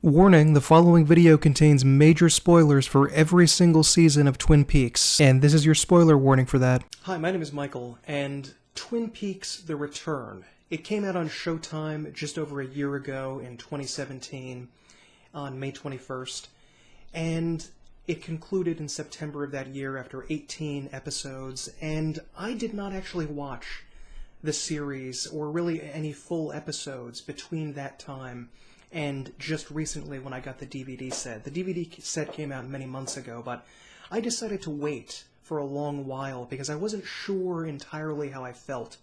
Warning, the following video contains major spoilers for every single season of Twin Peaks, and this is your spoiler warning for that. Hi, my name is Michael, and Twin Peaks: The Return. It came out on Showtime just over a year ago in 2017, on May 21st, and it concluded in September of that year after 18 episodes, and I did not actually watch the series, or really any full episodes between that time and just recently when I got the DVD set. The DVD set came out many months ago, but I decided to wait for a long while because I wasn't sure entirely how I felt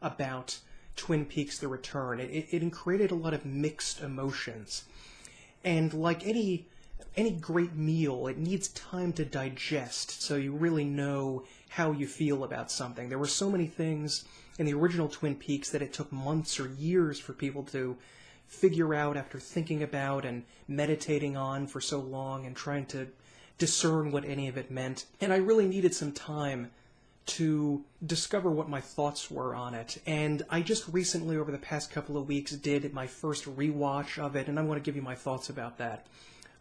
about Twin Peaks: The Return. It created a lot of mixed emotions. And like any great meal, it needs time to digest so you really know how you feel about something. There were so many things in the original Twin Peaks that it took months or years for people to figure out after thinking about and meditating on for so long and trying to discern what any of it meant. And I really needed some time to discover what my thoughts were on it. And I just recently, over the past couple of weeks, did my first rewatch of it, and I want to give you my thoughts about that.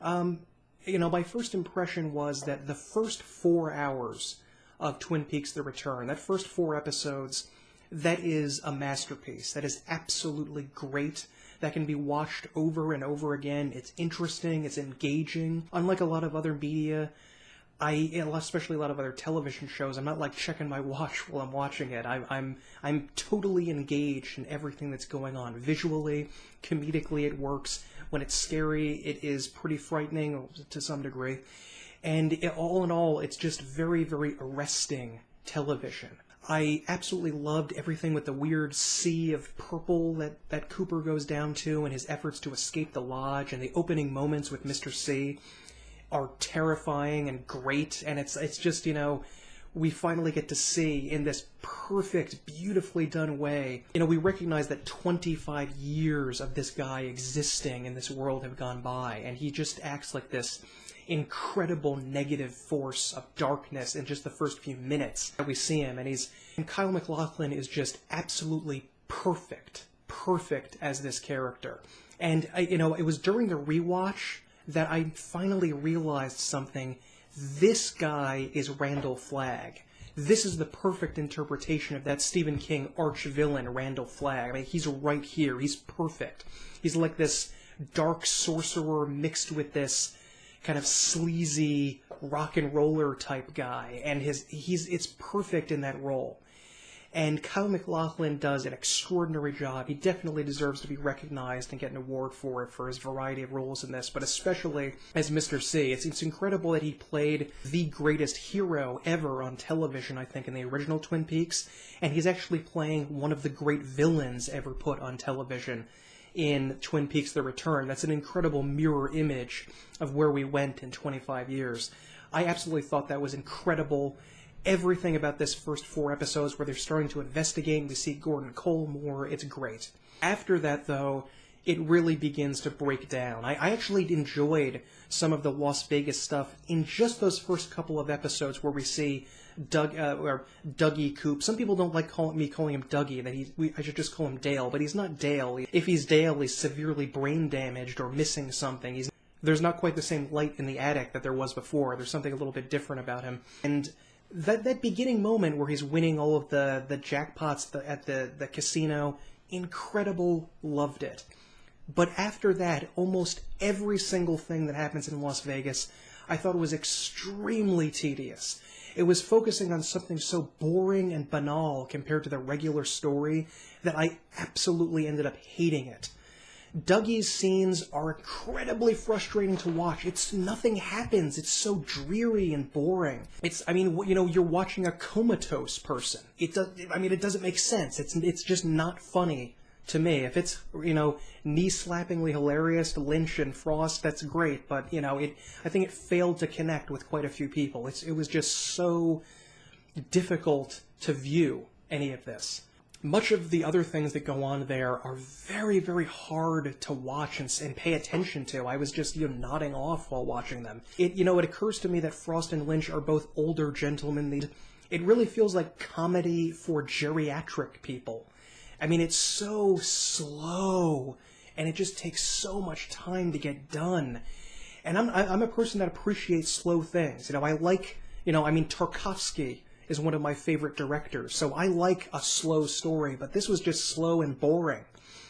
My first impression was that the first 4 hours of Twin Peaks: The Return, that first 4 episodes, that is a masterpiece. That is absolutely great. That can be watched over and over again. It's interesting, it's engaging. Unlike a lot of other media, especially a lot of other television shows, I'm not like checking my watch while I'm watching it. I'm totally engaged in everything that's going on. Visually, comedically, it works. When it's scary, it is pretty frightening to some degree. And all in all, it's just very, very arresting television. I absolutely loved everything with the weird sea of purple that Cooper goes down to and his efforts to escape the lodge, and the opening moments with Mr. C are terrifying and great, and it's just, we finally get to see in this perfect, beautifully done way. We recognize that 25 years of this guy existing in this world have gone by, and he just acts like this incredible negative force of darkness in just the first few minutes that we see him. And Kyle MacLachlan is just absolutely perfect as this character. And it was during the rewatch that I finally realized something. This guy is Randall Flagg. This is the perfect interpretation of that Stephen King arch-villain, Randall Flagg. I mean, he's right here. He's perfect. He's like this dark sorcerer mixed with this kind of sleazy rock and roller type guy, and it's perfect in that role. And Kyle MacLachlan does an extraordinary job. He definitely deserves to be recognized and get an award for it for his variety of roles in this, but especially as Mr. C. It's incredible that he played the greatest hero ever on television, I think, in the original Twin Peaks, and he's actually playing one of the great villains ever put on television in Twin Peaks: The Return. That's an incredible mirror image of where we went in 25 years. I absolutely thought that was incredible. Everything about this first 4 episodes where they're starting to investigate and we see Gordon Cole more, it's great. After that, though, it really begins to break down. I actually enjoyed some of the Las Vegas stuff in just those first couple of episodes where we see Dougie Coop. Some people don't like me calling him Dougie, that I should just call him Dale, but he's not Dale. If he's Dale, he's severely brain damaged or missing something. There's not quite the same light in the attic that there was before. There's something a little bit different about him. And that beginning moment where he's winning all of the jackpots at the casino, incredible, loved it. But after that, almost every single thing that happens in Las Vegas, I thought was extremely tedious. It was focusing on something so boring and banal compared to the regular story that I absolutely ended up hating it. Dougie's scenes are incredibly frustrating to watch. Nothing happens. It's so dreary and boring. You're watching a comatose person. It doesn't make sense. It's just not funny to me. If it's, knee-slappingly hilarious to Lynch and Frost, that's great, but, I think it failed to connect with quite a few people. It was just so difficult to view any of this. Much of the other things that go on there are very, very hard to watch and pay attention to. I was just, nodding off while watching them. It occurs to me that Frost and Lynch are both older gentlemen. It really feels like comedy for geriatric people. It's so slow and it just takes so much time to get done. And I'm a person that appreciates slow things. You know, I like, Tarkovsky is one of my favorite directors, so I like a slow story, but this was just slow and boring.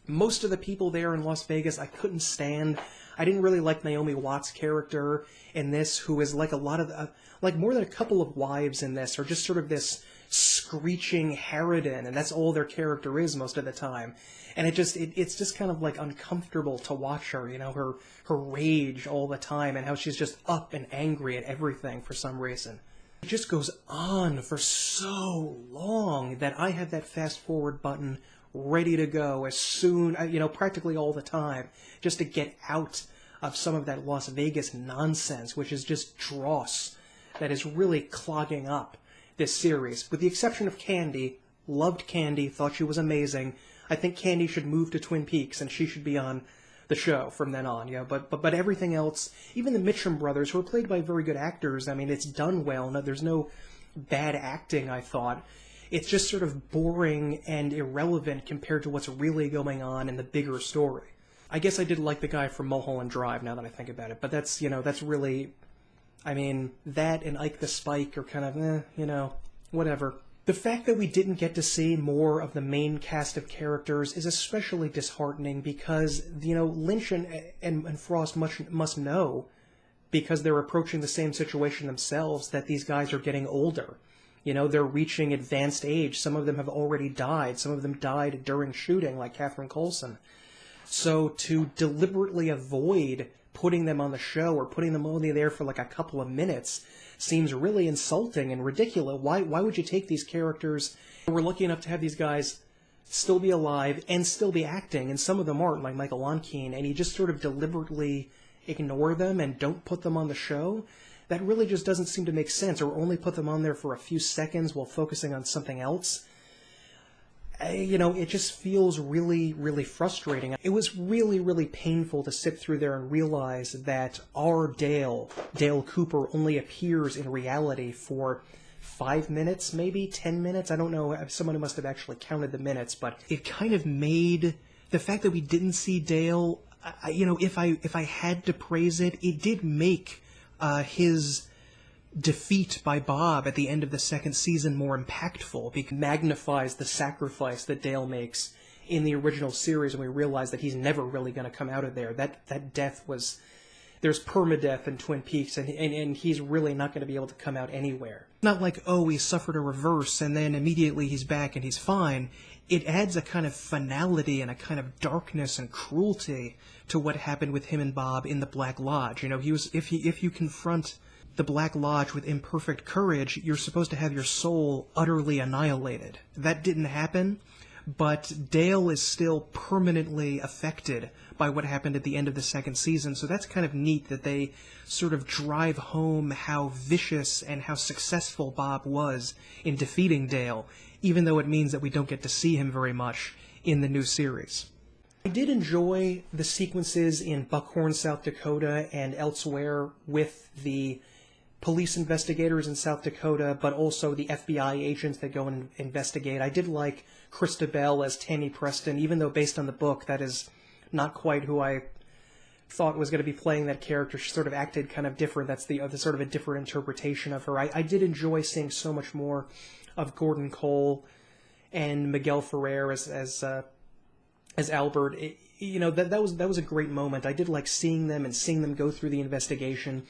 Most of the people there in Las Vegas I couldn't stand. I didn't really like Naomi Watts' character in this, who is like a lot of, more than a couple of wives in this, are just sort of this screeching harridan, and that's all their character is most of the time. And it's just kind of like uncomfortable to watch her, her rage all the time, and how she's just up and angry at everything for some reason. It just goes on for so long that I have that fast forward button ready to go as soon, practically all the time, just to get out of some of that Las Vegas nonsense, which is just dross, that is really clogging up this series. With the exception of Candy. Loved Candy, thought she was amazing. I think Candy should move to Twin Peaks, and she should be on the show from then on, but everything else, even the Mitchum brothers, who are played by very good actors, I mean, it's done well. No, there's no bad acting, I thought. It's just sort of boring and irrelevant compared to what's really going on in the bigger story. I guess I did like the guy from Mulholland Drive, now that I think about it, but that's really, that and Ike the Spike are kind of, whatever. The fact that we didn't get to see more of the main cast of characters is especially disheartening because, Lynch and Frost must know, because they're approaching the same situation themselves, that these guys are getting older. They're reaching advanced age. Some of them have already died. Some of them died during shooting, like Catherine Coulson. So to deliberately avoid putting them on the show or putting them only there for like a couple of minutes seems really insulting and ridiculous. Why would you take these characters? We're lucky enough to have these guys still be alive and still be acting, and some of them aren't, like Michael Onkeen, and you just sort of deliberately ignore them and don't put them on the show? That really just doesn't seem to make sense, or only put them on there for a few seconds while focusing on something else. It just feels really, really frustrating. It was really, really painful to sit through there and realize that our Dale Cooper, only appears in reality for 5 minutes, maybe 10 minutes. I don't know. Someone must have actually counted the minutes, but it kind of made the fact that we didn't see Dale. If I had to praise it, it did make his defeat by Bob at the end of the second season more impactful, because it magnifies the sacrifice that Dale makes in the original series, and we realize that he's never really going to come out of there. That death was... There's permadeath in Twin Peaks, and he's really not going to be able to come out anywhere. Not like, he suffered a reverse, and then immediately he's back and he's fine. It adds a kind of finality and a kind of darkness and cruelty to what happened with him and Bob in the Black Lodge. If you confront the Black Lodge with imperfect courage, you're supposed to have your soul utterly annihilated. That didn't happen, but Dale is still permanently affected by what happened at the end of the second season, so that's kind of neat that they sort of drive home how vicious and how successful Bob was in defeating Dale, even though it means that we don't get to see him very much in the new series. I did enjoy the sequences in Buckhorn, South Dakota, and elsewhere with the police investigators in South Dakota, but also the FBI agents that go and investigate. I did like Christabel as Tammy Preston, even though based on the book, that is not quite who I thought was going to be playing that character. She sort of acted kind of different. That's the sort of a different interpretation of her. I did enjoy seeing so much more of Gordon Cole and Miguel Ferrer as Albert. That was a great moment. I did like seeing them go through the investigation.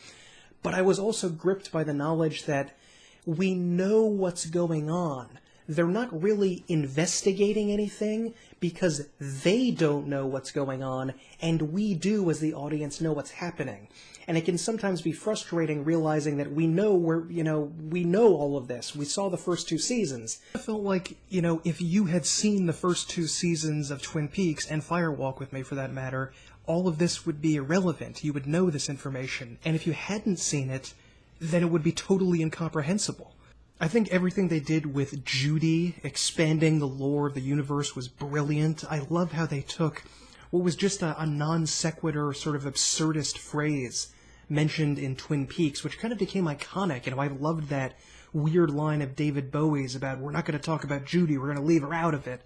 But I was also gripped by the knowledge that we know what's going on. They're not really investigating anything because they don't know what's going on, and we do, as the audience, know what's happening. And it can sometimes be frustrating realizing that we know we know all of this. We saw the first 2 seasons. I felt like, if you had seen the first 2 seasons of Twin Peaks, and Firewalk with me for that matter, all of this would be irrelevant. You would know this information. And if you hadn't seen it, then it would be totally incomprehensible. I think everything they did with Judy, expanding the lore of the universe, was brilliant. I love how they took what was just a non sequitur, sort of absurdist phrase mentioned in Twin Peaks, which kind of became iconic. I loved that weird line of David Bowie's about, we're not going to talk about Judy, we're going to leave her out of it.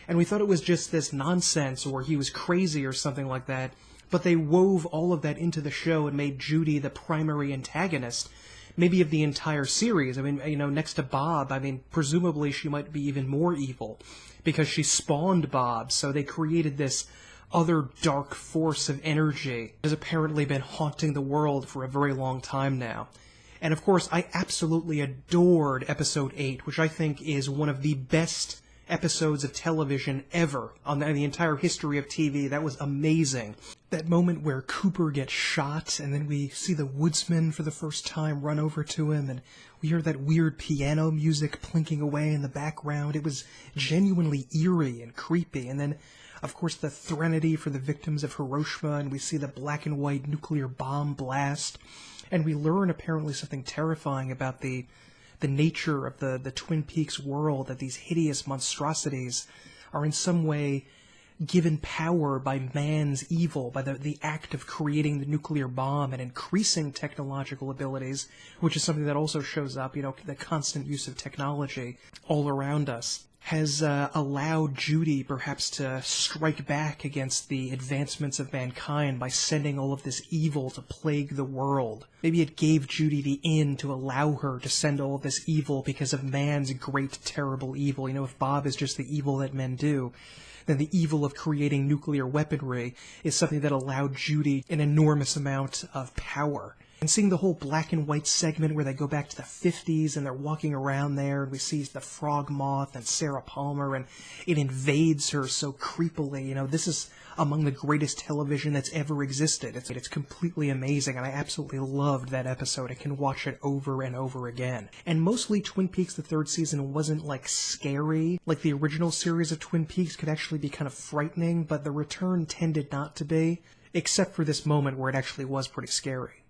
and we thought it was just this nonsense or he was crazy or something like that, but they wove all of that into the show and made Judy the primary antagonist, maybe of the entire series. I mean, next to Bob, I mean, presumably she might be even more evil because she spawned Bob, so they created this other dark force of energy that has apparently been haunting the world for a very long time now. And of course, I absolutely adored episode 8, which I think is one of the best episodes of television ever on the entire history of TV. That was amazing. That moment where Cooper gets shot, and then we see the woodsman for the first time run over to him, and we hear that weird piano music plinking away in the background. It was genuinely eerie and creepy. And then, of course, the threnody for the victims of Hiroshima, and we see the black and white nuclear bomb blast. And we learn apparently something terrifying about the nature of the Twin Peaks world, that these hideous monstrosities are in some way given power by man's evil, by the act of creating the nuclear bomb and increasing technological abilities, which is something that also shows up, the constant use of technology all around us, has allowed Judy perhaps to strike back against the advancements of mankind by sending all of this evil to plague the world. Maybe it gave Judy the in to allow her to send all of this evil because of man's great, terrible evil. If Bob is just the evil that men do, then the evil of creating nuclear weaponry is something that allowed Judy an enormous amount of power. And seeing the whole black and white segment where they go back to the 50s and they're walking around there and we see the frog moth and Sarah Palmer and it invades her so creepily. This is among the greatest television that's ever existed. It's completely amazing, and I absolutely loved that episode. I can watch it over and over again. And mostly Twin Peaks, the third season, wasn't scary. Like the original series of Twin Peaks could actually be kind of frightening, but the return tended not to be, except for this moment where it actually was pretty scary.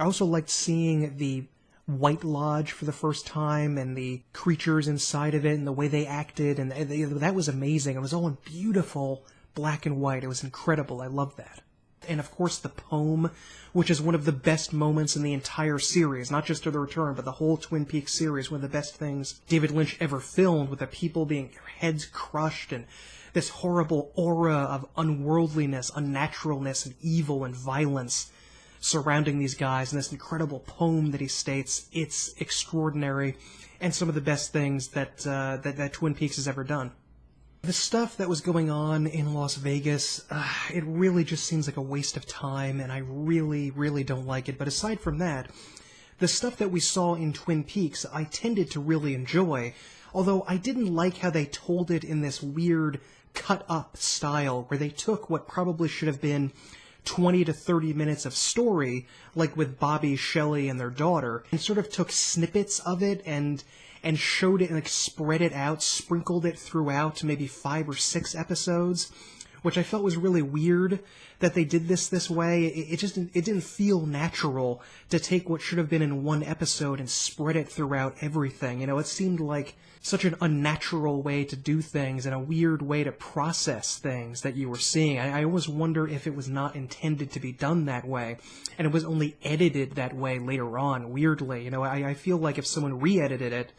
I also liked seeing the White Lodge for the first time and the creatures inside of it and the way they acted, and that was amazing. It was all in beautiful black and white. It was incredible. I loved that. And of course the poem, which is one of the best moments in the entire series, not just of the return, but the whole Twin Peaks series, one of the best things David Lynch ever filmed, with the people being their heads crushed and this horrible aura of unworldliness, unnaturalness, and evil and violence surrounding these guys, and this incredible poem that he states. It's extraordinary, and some of the best things that Twin Peaks has ever done. The stuff that was going on in Las Vegas, it really just seems like a waste of time, and I really, really don't like it. But aside from that, the stuff that we saw in Twin Peaks, I tended to really enjoy, although I didn't like how they told it in this weird cut-up style, where they took what probably should have been 20 to 30 minutes of story, like with Bobby, Shelley, and their daughter, and sort of took snippets of it and showed it and spread it out, sprinkled it throughout maybe 5 or 6 episodes, which I felt was really weird that they did this way. It didn't feel natural to take what should have been in one episode and spread it throughout everything. It seemed like such an unnatural way to do things and a weird way to process things that you were seeing. I always wonder if it was not intended to be done that way, and it was only edited that way later on, weirdly. I feel like if someone re-edited it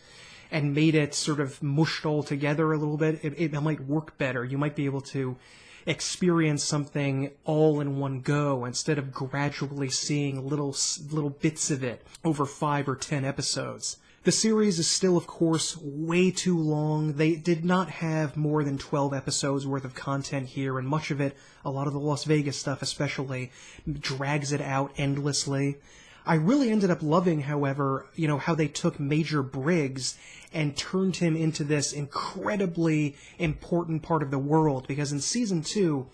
and made it sort of mushed all together a little bit, it might work better. You might be able to experience something all in one go instead of gradually seeing little bits of it over 5 or 10 episodes. The series is still, of course, way too long. They did not have more than 12 episodes worth of content here, and much of it, a lot of the Las Vegas stuff especially, drags it out endlessly. I really ended up loving, however, how they took Major Briggs and turned him into this incredibly important part of the world, because in Season 2,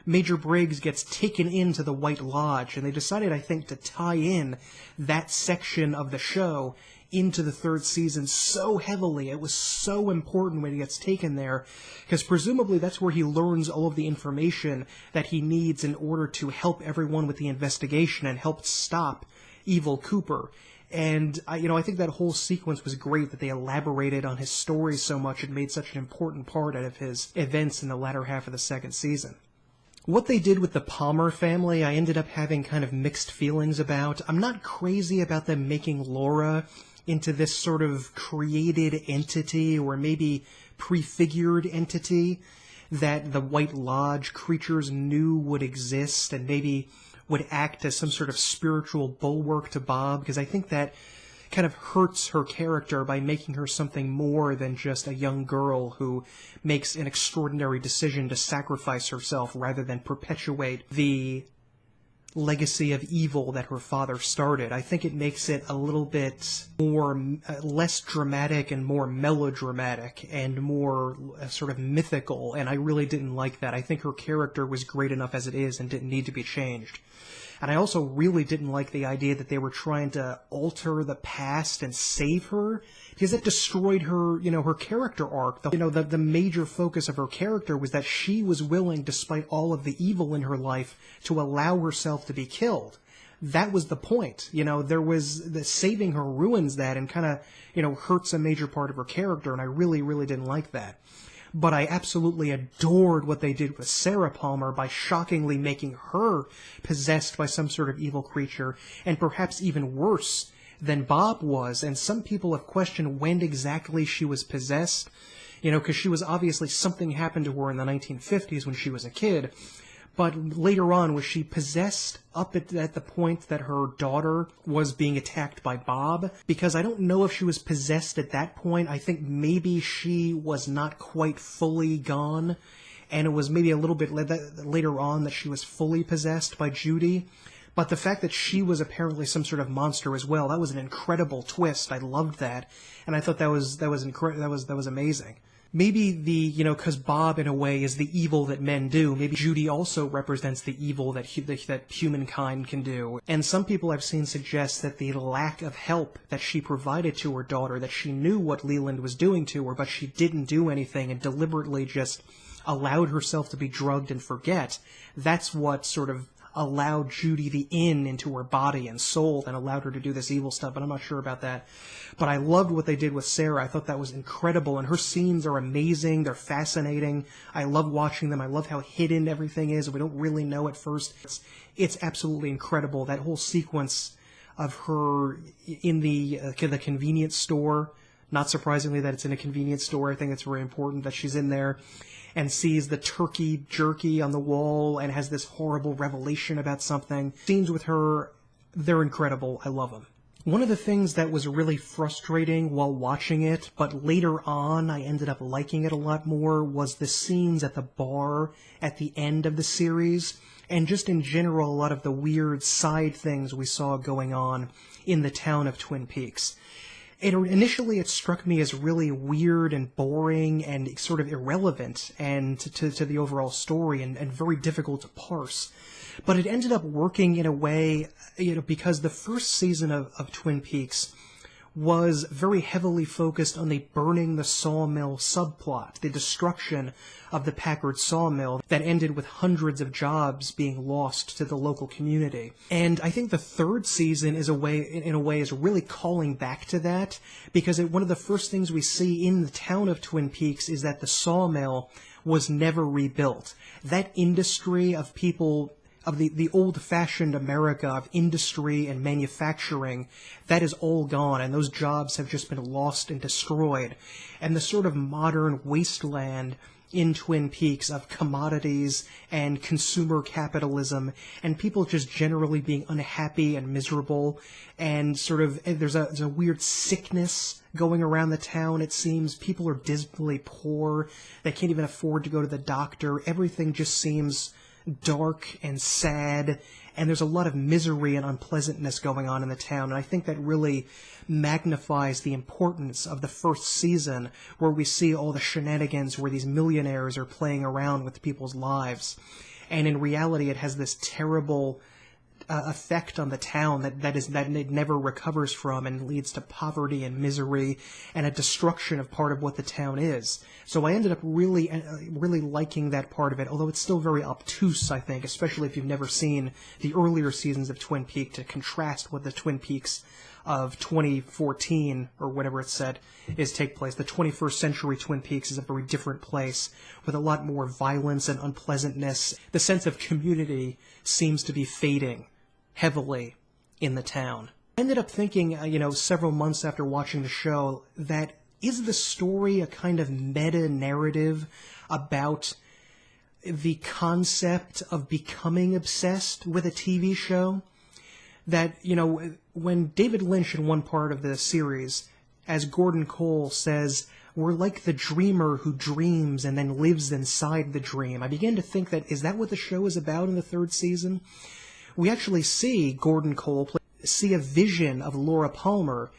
Major Briggs gets taken into the White Lodge, and they decided, I think, to tie in that section of the show into the third season so heavily. It was so important when he gets taken there, because presumably that's where he learns all of the information that he needs in order to help everyone with the investigation and help stop evil Cooper. And I think that whole sequence was great, that they elaborated on his story so much and made such an important part out of his events in the latter half of the second season. What they did with the Palmer family, I ended up having kind of mixed feelings about. I'm not crazy about them making Laura into this sort of created entity, or maybe prefigured entity that the White Lodge creatures knew would exist and maybe would act as some sort of spiritual bulwark to Bob, because I think that kind of hurts her character by making her something more than just a young girl who makes an extraordinary decision to sacrifice herself rather than perpetuate the legacy of evil that her father started. I think it makes it a little bit more, less dramatic and more melodramatic and more sort of mythical, and I really didn't like that. I think her character was great enough as it is and didn't need to be changed. And I also really didn't like the idea that they were trying to alter the past and save her, because it destroyed her, her character arc. The major focus of her character was that she was willing, despite all of the evil in her life, to allow herself to be killed. That was the point. There was the saving her ruins that and kind of, hurts a major part of her character, and I really, really didn't like that. But I absolutely adored what they did with Sarah Palmer by shockingly making her possessed by some sort of evil creature, and perhaps even worse than Bob was. And some people have questioned when exactly she was possessed, because she was obviously, something happened to her in the 1950s when she was a kid. But later on, was she possessed up at the point that her daughter was being attacked by Bob? Because I don't know if she was possessed at that point. I think maybe she was not quite fully gone, and it was maybe a little bit later on that she was fully possessed by Judy. But the fact that she was apparently some sort of monster as well, that was an incredible twist. I loved that, and I thought that was amazing. Maybe because Bob, in a way, is the evil that men do, maybe Judy also represents the evil that humankind can do. And some people I've seen suggest that the lack of help that she provided to her daughter, that she knew what Leland was doing to her, but she didn't do anything and deliberately just allowed herself to be drugged and forget, that's what sort of allowed Judy the into her body and soul and allowed her to do this evil stuff, but I'm not sure about that. But I loved what they did with Sarah. I thought that was incredible, and her scenes are amazing. They're fascinating. I love watching them. I love how hidden everything is. We don't really know at first. It's absolutely incredible. That whole sequence of her in the convenience store, not surprisingly that it's in a convenience store. I think it's very important that she's in there and sees the turkey jerky on the wall and has this horrible revelation about something. Scenes with her, they're incredible. I love them. One of the things that was really frustrating while watching it, but later on I ended up liking it a lot more, was the scenes at the bar at the end of the series, and just in general a lot of the weird side things we saw going on in the town of Twin Peaks. Initially, it struck me as really weird and boring and sort of irrelevant and to the overall story and very difficult to parse. But it ended up working in a way, because the first season of Twin Peaks was very heavily focused on the burning the sawmill subplot, the destruction of the Packard sawmill that ended with hundreds of jobs being lost to the local community. And I think the third season in a way is really calling back to that, because one of the first things we see in the town of Twin Peaks is that the sawmill was never rebuilt. That industry of people, of the old-fashioned America of industry and manufacturing, that is all gone, and those jobs have just been lost and destroyed. And the sort of modern wasteland in Twin Peaks of commodities and consumer capitalism and people just generally being unhappy and miserable, and sort of there's a weird sickness going around the town. It seems people are dismally poor. They can't even afford to go to the doctor. Everything just seems dark and sad, and there's a lot of misery and unpleasantness going on in the town, and I think that really magnifies the importance of the first season, where we see all the shenanigans where these millionaires are playing around with people's lives, and in reality it has this terrible effect on the town that it never recovers from, and leads to poverty and misery and a destruction of part of what the town is. So I ended up really liking that part of it, although it's still very obtuse, I think, especially if you've never seen the earlier seasons of Twin Peaks, to contrast what the Twin Peaks of 2014, or whatever it said, take place. The 21st century Twin Peaks is a very different place, with a lot more violence and unpleasantness. The sense of community seems to be fading heavily in the town. I ended up thinking, several months after watching the show, that is the story a kind of meta-narrative about the concept of becoming obsessed with a TV show? That, when David Lynch in one part of the series, as Gordon Cole says, we're like the dreamer who dreams and then lives inside the dream. I began to think that, is that what the show is about in the third season? We actually see Gordon Cole see a vision of Laura Palmer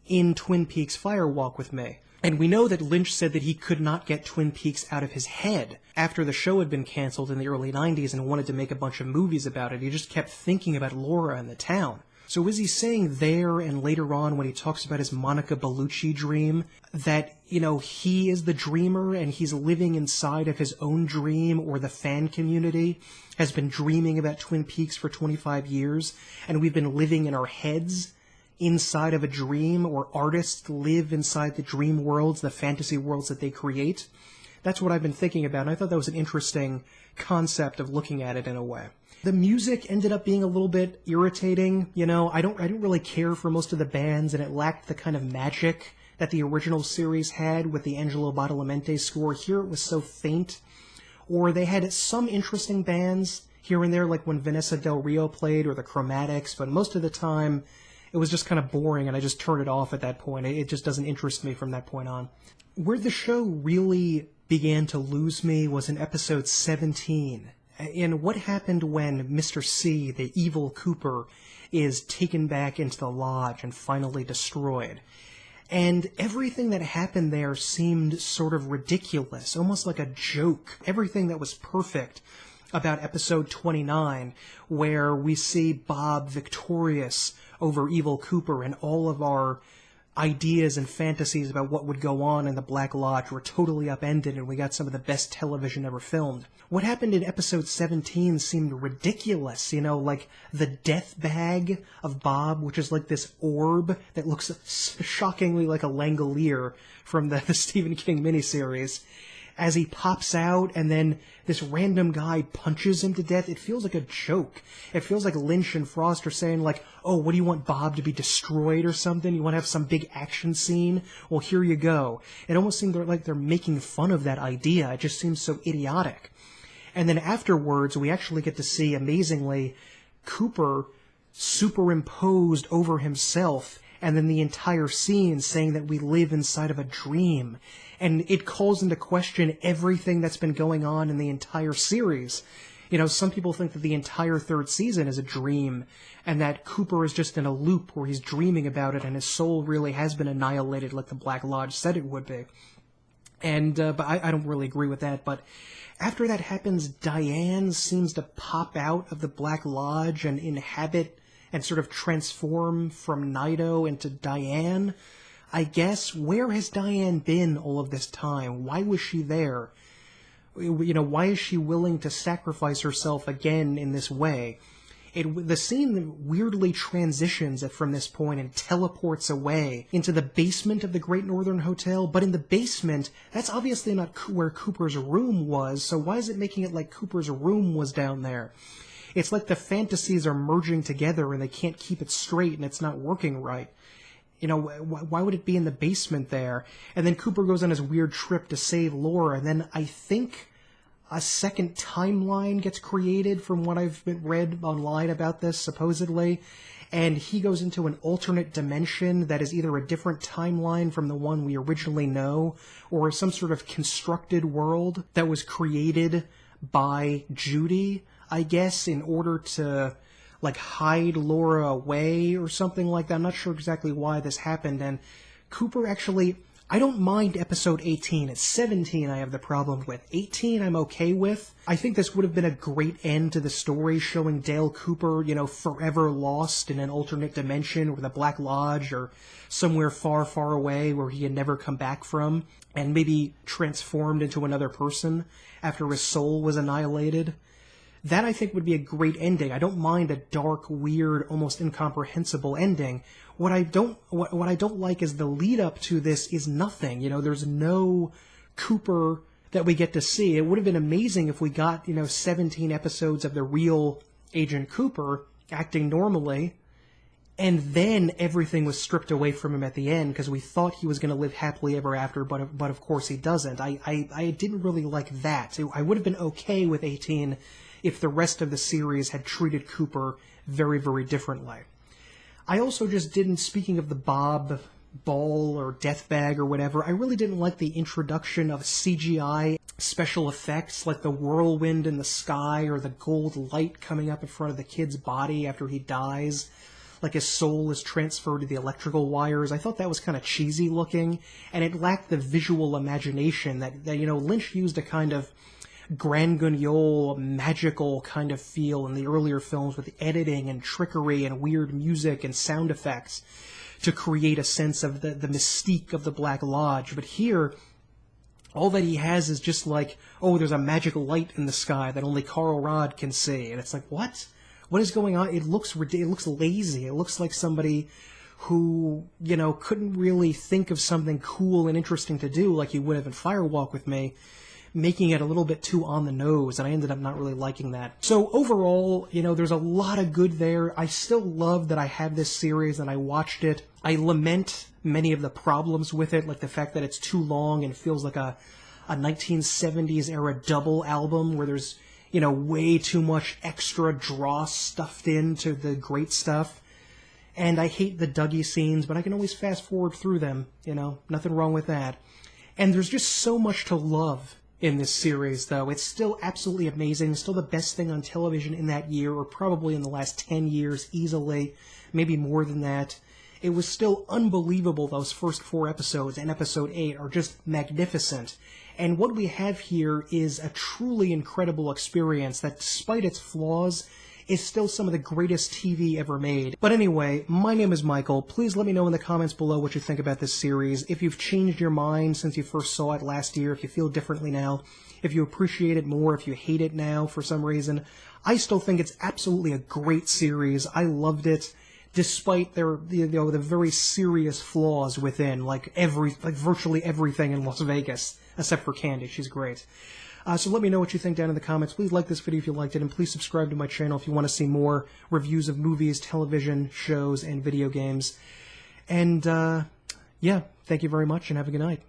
in Twin Peaks Fire Walk with Me. And we know that Lynch said that he could not get Twin Peaks out of his head after the show had been canceled in the early 90s and wanted to make a bunch of movies about it. He just kept thinking about Laura and the town. So is he saying there and later on when he talks about his Monica Bellucci dream that, he is the dreamer and he's living inside of his own dream, or the fan community has been dreaming about Twin Peaks for 25 years and we've been living in our heads inside of a dream, or artists live inside the dream worlds, the fantasy worlds that they create? That's what I've been thinking about, and I thought that was an interesting concept of looking at it in a way. The music ended up being a little bit irritating. I didn't really care for most of the bands, and it lacked the kind of magic that the original series had with the Angelo Badalamenti score. Here it was so faint. Or they had some interesting bands here and there, like when Vanessa Del Rio played, or the Chromatics, but most of the time it was just kind of boring, and I just turned it off at that point. It just doesn't interest me from that point on. Where the show really began to lose me was in episode 17. In what happened when Mr. C, the evil Cooper, is taken back into the lodge and finally destroyed. And everything that happened there seemed sort of ridiculous, almost like a joke. Everything that was perfect about episode 29, where we see Bob victorious over evil Cooper, and all of our ideas and fantasies about what would go on in the Black Lodge were totally upended, and we got some of the best television ever filmed. What happened in episode 17 seemed ridiculous, like the death bag of Bob, which is like this orb that looks shockingly like a Langolier from the Stephen King miniseries. As he pops out and then this random guy punches him to death, it feels like a joke. It feels like Lynch and Frost are saying oh, what do you want, Bob to be destroyed or something? You want to have some big action scene? Well, here you go. It almost seemed like they're making fun of that idea. It just seems so idiotic. And then afterwards, we actually get to see, amazingly, Cooper superimposed over himself, and then the entire scene saying that we live inside of a dream. And it calls into question everything that's been going on in the entire series. Some people think that the entire third season is a dream, and that Cooper is just in a loop where he's dreaming about it, and his soul really has been annihilated like the Black Lodge said it would be. And but I don't really agree with that. But after that happens, Diane seems to pop out of the Black Lodge and inhabit and sort of transform from Nido into Diane. I guess, where has Diane been all of this time? Why was she there? Why is she willing to sacrifice herself again in this way? The scene weirdly transitions from this point and teleports away into the basement of the Great Northern Hotel, but in the basement, that's obviously not where Cooper's room was, so why is it making it like Cooper's room was down there? It's like the fantasies are merging together and they can't keep it straight and it's not working right. Why would it be in the basement there? And then Cooper goes on his weird trip to save Laura, and then I think a second timeline gets created from what I've read online about this, supposedly, and he goes into an alternate dimension that is either a different timeline from the one we originally know, or some sort of constructed world that was created by Judy, I guess, in order to hide Laura away or something like that. I'm not sure exactly why this happened, and Cooper actually, I don't mind episode 18. It's 17 I have the problem with. 18 I'm okay with. I think this would have been a great end to the story, showing Dale Cooper, forever lost in an alternate dimension or the Black Lodge or somewhere far, far away where he had never come back from, and maybe transformed into another person after his soul was annihilated. That, I think, would be a great ending. I don't mind a dark, weird, almost incomprehensible ending. What I don't like is the lead up to this is nothing. There's no Cooper that we get to see. It would have been amazing if we got, 17 episodes of the real Agent Cooper acting normally And then everything was stripped away from him at the end because we thought he was going to live happily ever after, but of course he doesn't. I didn't really like that. I would have been okay with 18 if the rest of the series had treated Cooper very, very differently. I also just didn't, speaking of the Bob Ball or Death Bag or whatever, I really didn't like the introduction of CGI special effects like the whirlwind in the sky or the gold light coming up in front of the kid's body after he dies, like his soul is transferred to the electrical wires. I thought that was kind of cheesy looking, and it lacked the visual imagination that Lynch used a kind of Grand Guignol magical kind of feel in the earlier films with editing and trickery and weird music and sound effects to create a sense of the mystique of the Black Lodge. But here, all that he has is just like, oh, there's a magic light in the sky that only Carl Rod can see. And it's like, what? What is going on? It looks lazy. It looks like somebody who, couldn't really think of something cool and interesting to do like you would have in Firewalk with Me, making it a little bit too on the nose, and I ended up not really liking that. So overall, there's a lot of good there. I still love that I have this series and I watched it. I lament many of the problems with it, like the fact that it's too long and feels like a 1970s era double album where there's, way too much extra dross stuffed into the great stuff. And I hate the Dougie scenes, but I can always fast forward through them, nothing wrong with that. And there's just so much to love in this series, though. It's still absolutely amazing, still the best thing on television in that year, or probably in the last 10 years, easily, maybe more than that. It was still unbelievable. Those first 4 episodes and episode 8 are just magnificent. And what we have here is a truly incredible experience that, despite its flaws, is still some of the greatest TV ever made. But anyway, my name is Michael. Please let me know in the comments below what you think about this series, if you've changed your mind since you first saw it last year, if you feel differently now, if you appreciate it more, if you hate it now for some reason. I still think it's absolutely a great series. I loved it, despite the very serious flaws within, like virtually everything in Las Vegas, except for Candy. She's great. So let me know what you think down in the comments. Please like this video if you liked it, and please subscribe to my channel if you want to see more reviews of movies, television, shows, and video games. And, yeah, thank you very much, and have a good night.